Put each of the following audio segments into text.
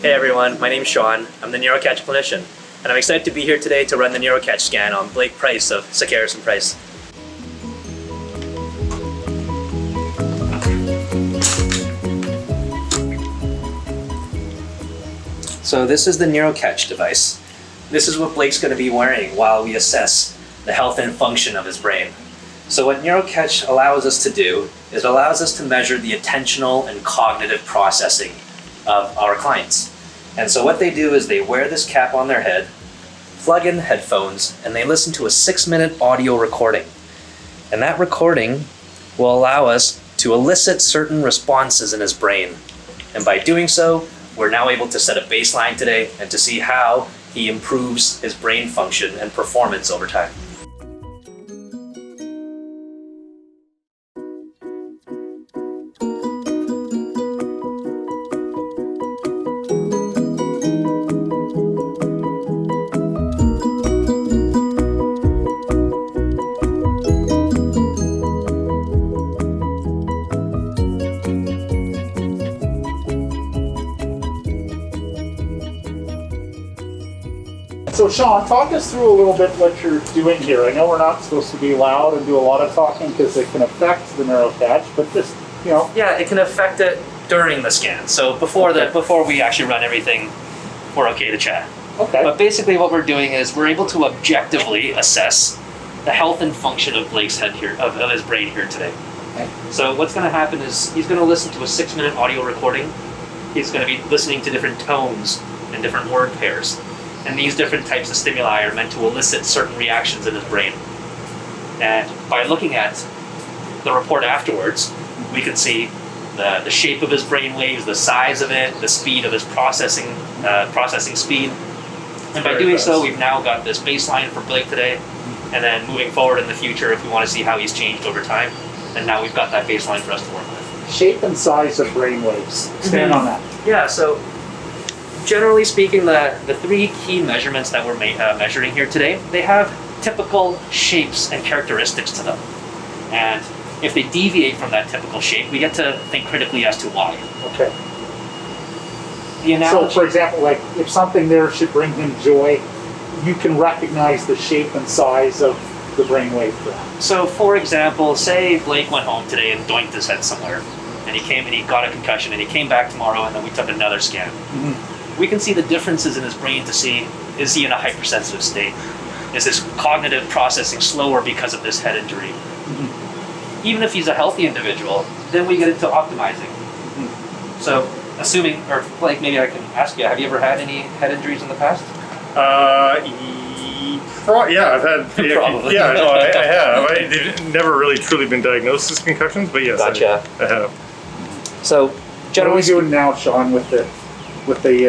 Hey everyone, my name's Sean. I'm the NeuroCatch clinician, and I'm excited to be here today to run the NeuroCatch scan on Blake Price of Sekeres and Price. So this is the NeuroCatch device. This is what Blake's going to be wearing while we assess the health and function of his brain. So what NeuroCatch allows us to do is it allows us to measure the attentional and cognitive processing of our clients. And so what they do is they wear this cap on their head, plug in headphones, and they listen to a 6-minute audio recording. And that recording will allow us to elicit certain responses in his brain. And by doing so, we're now able to set a baseline today and to see how he improves his brain function and performance over time. So Sean, talk us through a little bit what you're doing here. I know we're not supposed to be loud and do a lot of talking because it can affect the NeuroCatch, but just, Yeah, it can affect it during the scan. So before we actually run everything, we're okay to chat. Okay. But basically what we're doing is we're able to objectively assess the health and function of Blake's head here, of his brain here today. Okay. So what's going to happen is he's going to listen to a 6-minute audio recording. He's going to be listening to different tones and different word pairs. And these different types of stimuli are meant to elicit certain reactions in his brain. And by looking at the report afterwards, we can see the shape of his brain waves, the size of it, the speed of his processing speed. And by doing so, we've now got this baseline for Blake today. And then moving forward in the future, if we want to see how he's changed over time, then now we've got that baseline for us to work with. Shape and size of brain waves. Expand on that. Yeah, so generally speaking, the 3 key measurements that we're measuring here today, they have typical shapes and characteristics to them. And if they deviate from that typical shape, we get to think critically as to why. Okay. The So, for example, like if something there should bring him joy, you can recognize the shape and size of the brainwave for that. So, for example, say Blake went home today and doinked his head somewhere, and he came and he got a concussion, and he came back tomorrow, and then we took another scan. Mm-hmm. We can see the differences in his brain to see, is he in a hypersensitive state? Is his cognitive processing slower because of this head injury? Mm-hmm. Even if he's a healthy individual, then we get into optimizing. Mm-hmm. So, assuming, or like maybe I can ask you, have you ever had any head injuries in the past? Yeah, I've had. Probably. Yeah, no, I have. They've never really truly been diagnosed as concussions, but yes, Gotcha. I have. So, What are generally we doing now, Sean, with the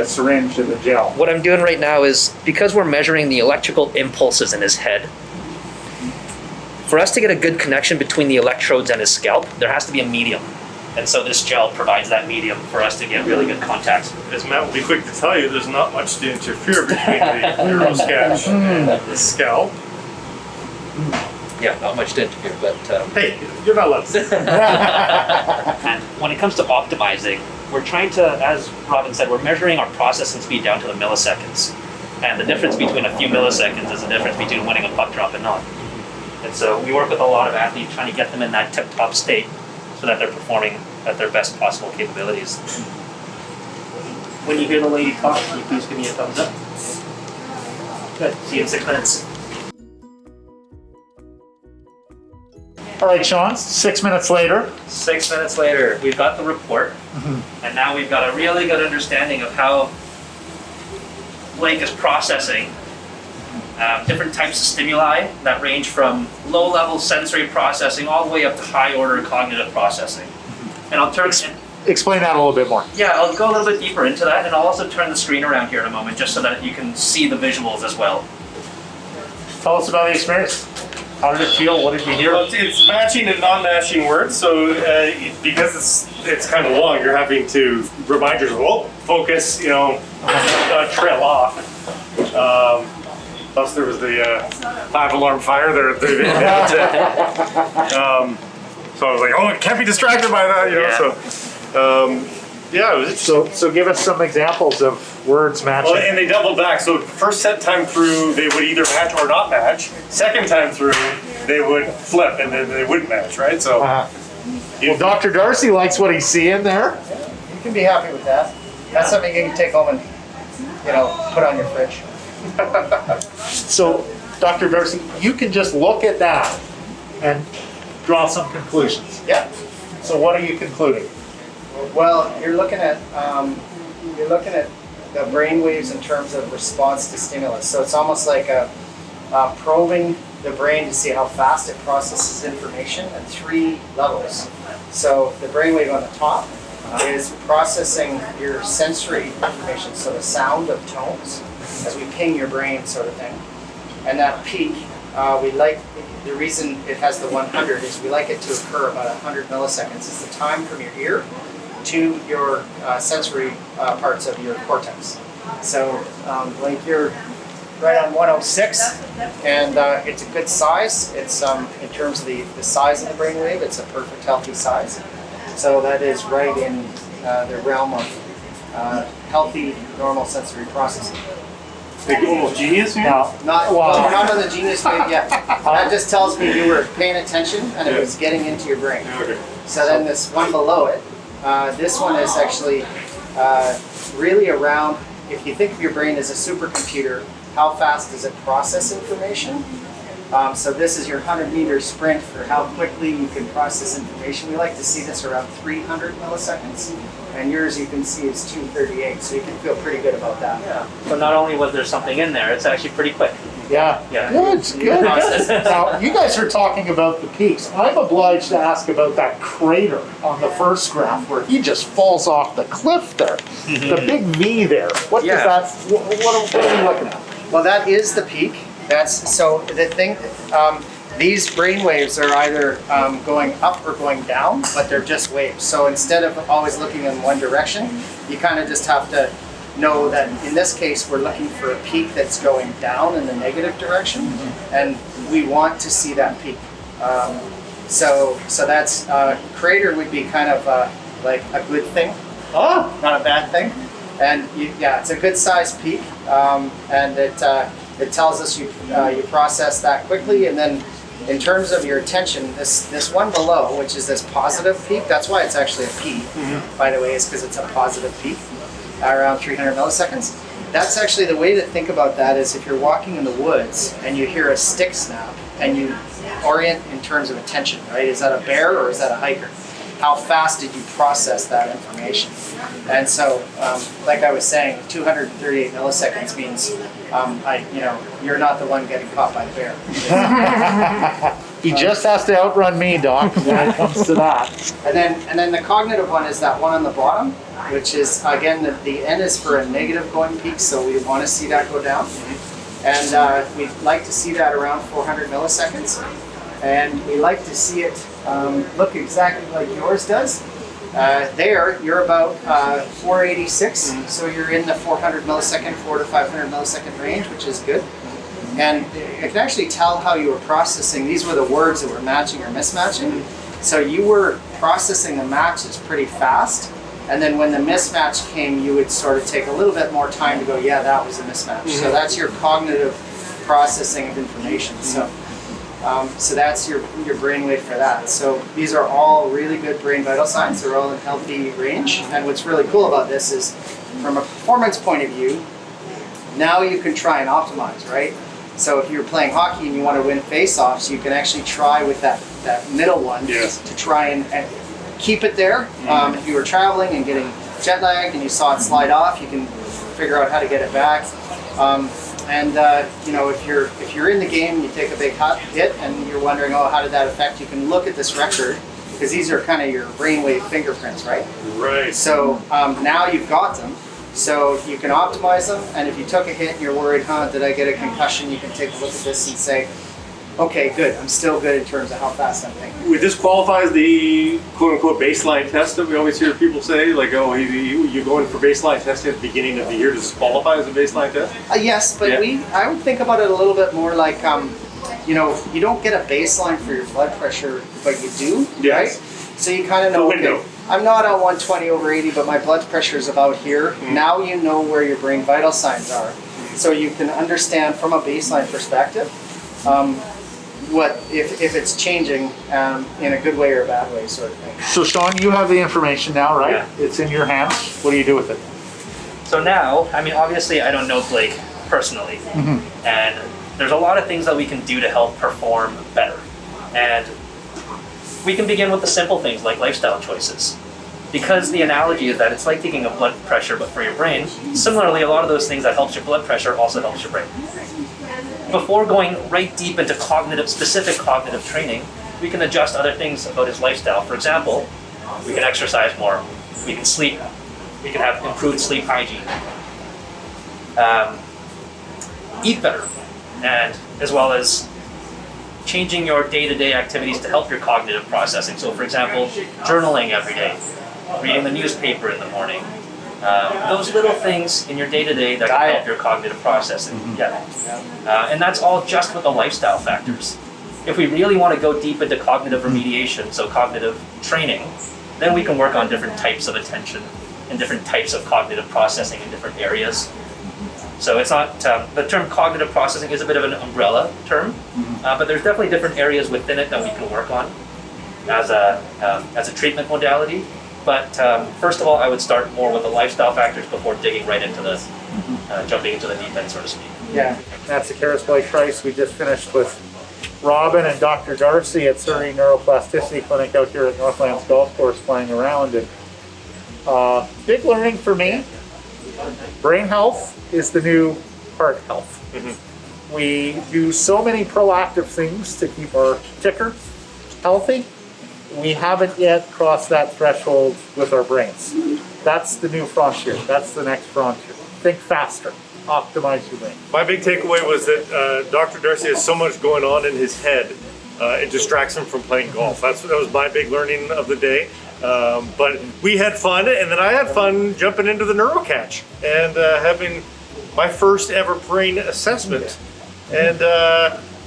syringe and the gel? what I'm doing right now is, because we're measuring the electrical impulses in his head, for us to get a good connection between the electrodes and his scalp, there has to be a medium. And so this gel provides that medium for us to get really good contact. As Matt will be quick to tell you, there's not much to interfere between the NeuroCatch and the scalp. Yeah, not much to interfere, but... Hey, you're not allowed to say that. And when it comes to optimizing, we're trying to, as Robin said, we're measuring our processing speed down to the milliseconds. And the difference between a few milliseconds is the difference between winning a puck drop and not. And so we work with a lot of athletes trying to get them in that tip-top state so that they're performing at their best possible capabilities. When you hear the lady talk, can you please give me a thumbs up? Good. See you in 6 minutes. All right, Sean, 6 minutes later. 6 minutes later, we've got the report, and now we've got a really good understanding of how Blake is processing different types of stimuli that range from low-level sensory processing all the way up to high-order cognitive processing. And I'll turn... Explain that a little bit more. Yeah, I'll go a little bit deeper into that, and I'll also turn the screen around here in a moment just so that you can see the visuals as well. Tell us about the experience. How did it feel? What did you hear? Well, it's matching and non-matching words, so because it's kind of long, you're having to remind yourself, well, focus, not trail off. Plus, there was the 5-alarm fire there. So I was like, oh, I can't be distracted by that, Yeah. So Yeah, it was interesting. So give us some examples of words matching. Well, and they doubled back. So first set time through, they would either match or not match. Second time through, they would flip and then they wouldn't match, right? So Well, Dr. Darcy likes what he's seeing there. You can be happy with that. That's something you can take home and, put on your fridge. So, Dr. Darcy, you can just look at that and draw some conclusions. Yeah. So what are you concluding? Well, you're looking at the brain waves in terms of response to stimulus. So it's almost like probing the brain to see how fast it processes information at 3 levels. So the brainwave on the top is processing your sensory information, so the sound of tones as we ping your brain, sort of thing. And that peak, the reason it has the 100 is we like it to occur about 100 milliseconds. It's the time from your ear to your sensory parts of your cortex. So like you're right on 106, and it's a good size. It's in terms of the size of the brainwave, it's a perfect healthy size. So that is right in the realm of healthy, normal sensory processing. Like almost genius here? Now, We're not on the genius wave yet. That just tells me you were paying attention and it was getting into your brain. Okay. So then this one below it, this one is actually really around, if you think of your brain as a supercomputer, how fast does it process information? So this is your 100-meter sprint for how quickly you can process information. We like to see this around 300 milliseconds. And yours, you can see, is 238, so you can feel pretty good about that. Yeah. So not only was there something in there, it's actually pretty quick. yeah. Yeah. Good. Now, you guys are talking about the peaks. I'm obliged to ask about that crater on the first graph where he just falls off the cliff there. The big V there. What Yeah. does that, what are we looking at? Well, that is the peak. So the thing, these brain waves are either going up or going down, but they're just waves. So instead of always looking in one direction, you kind of just have to know that in this case, we're looking for a peak that's going down in the negative direction, and we want to see that peak. So that's, crater would be kind of like a good thing, not a bad thing. And it's a good size peak, and it tells us you process that quickly. And then in terms of your attention, this one below, which is this positive peak, that's why it's actually a P, by the way, is because it's a positive peak, around 300 milliseconds. That's actually the way to think about that is if you're walking in the woods and you hear a stick snap and you orient in terms of attention, right? Is that a bear or is that a hiker? How fast did you process that information? And so, like I was saying, 238 milliseconds means you're not the one getting caught by the bear. He just has to outrun me, Doc, when it comes to that. And then the cognitive one is that one on the bottom, which is again the N is for a negative going peak, so we want to see that go down. And we'd like to see that around 400 milliseconds. And we like to see it look exactly like yours does. There, you're about 486, so you're in the 400 millisecond, 400 to 500 millisecond range, which is good. And I can actually tell how you were processing. These were the words that were matching or mismatching. So you were processing the matches pretty fast. And then when the mismatch came, you would sort of take a little bit more time to go, yeah, that was a mismatch. So that's your cognitive processing of information. So that's your brainwave for that. So these are all really good brain vital signs. They're all in healthy range. And what's really cool about this is, from a performance point of view, now you can try and optimize, right? So if you're playing hockey and you want to win face-offs, you can actually try with that middle one to try and keep it there. If you were traveling and getting jet lagged and you saw it slide off, you can figure out how to get it back. If you're in the game, you take a big hit and you're wondering, how did that affect? You can look at this record because these are kind of your brainwave fingerprints, right? Right. So now you've got them. So you can optimize them, and if you took a hit and you're worried, did I get a concussion? You can take a look at this and say, okay, good, I'm still good in terms of how fast I'm thinking. Would this qualify as the quote-unquote baseline test that we always hear people say? Like, you're going for baseline testing at the beginning of the year. Does this qualify as a baseline test? Yes, but I would think about it a little bit more like, you don't get a baseline for your blood pressure, but you do, right? So you kind of know, The window. okay, I'm not on 120/80, but my blood pressure is about here. Now you know where your brain vital signs are. So you can understand from a baseline perspective what if it's changing in a good way or a bad way, sort of thing. So Sean, you have the information now, right? Yeah. It's in your hands. What do you do with it? So now, I mean, obviously I don't know Blake personally, and there's a lot of things that we can do to help perform better. And we can begin with the simple things like lifestyle choices. Because the analogy is that it's like taking a blood pressure but for your brain, similarly a lot of those things that helps your blood pressure also helps your brain. Before going right deep into specific cognitive training, we can adjust other things about his lifestyle. For example, we can exercise more, we can sleep, we can have improved sleep hygiene, eat better, and as well as changing your day-to-day activities to help your cognitive processing. So for example, journaling every day, reading the newspaper in the morning, those little things in your day-to-day that can help your cognitive processing. And that's all just with the lifestyle factors. If we really want to go deep into cognitive remediation, so cognitive training, then we can work on different types of attention and different types of cognitive processing in different areas. So it's not, the term cognitive processing is a bit of an umbrella term, but there's definitely different areas within it that we can work on as a treatment modality. But first of all, I would start more with the lifestyle factors before digging right into the, jumping into the deep end, so to speak. Yeah. That's Sekeres and Price. We just finished with Robin and Dr. Darcy at Surrey Neuroplasticity Clinic out here at Northlands Golf Course playing around. And big learning for me, brain health is the new heart health. We do so many proactive things to keep our ticker healthy. We haven't yet crossed that threshold with our brains. That's the new frontier. That's the next frontier. Think faster. Optimize your brain. My big takeaway was that Dr. Darcy has so much going on in his head, it distracts him from playing golf. That was my big learning of the day. But we had fun, and then I had fun jumping into the NeuroCatch and having my first ever brain assessment. And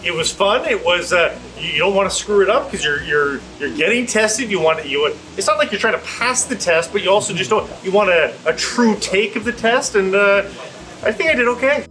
it was fun. It was you don't want to screw it up because you're getting tested. It's not like you're trying to pass the test, but you also just don't. You want a true take of the test, and I think I did okay.